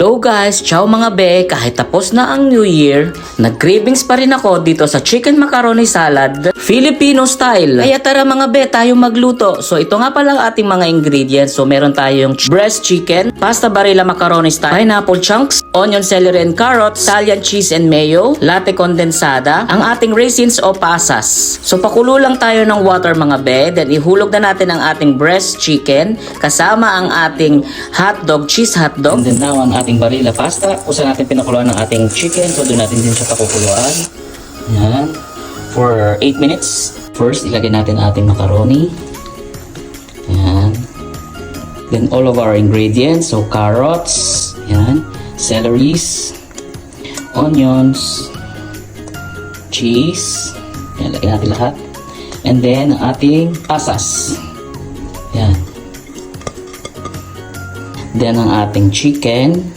Hello guys, ciao mga be, kahit tapos na ang New Year, nag-cravings pa rin ako dito sa chicken macaroni salad, Filipino style. Kaya tara mga be, tayo magluto. So ito nga pala ang ating mga ingredients. So meron tayong breast chicken, pasta barilla macaroni style, pineapple chunks, onion, celery and carrots, Italian cheese and mayo, latte condensada, ang ating raisins o pasas. So pakulo lang tayo ng water mga be, then ihulog na natin ang ating breast chicken kasama ang ating hotdog, cheese hotdog. And then now ang ating barilla pasta, kung natin pinakuluan ng ating chicken, so doon natin din siya pakukuluan. Yan. For 8 minutes. First, ilagay natin ating macaroni. Yan. Then all of our ingredients, so carrots, yan, celeries, onions, cheese, yan, lagay natin lahat. And then ating pasas. Yan. Then ang ating chicken.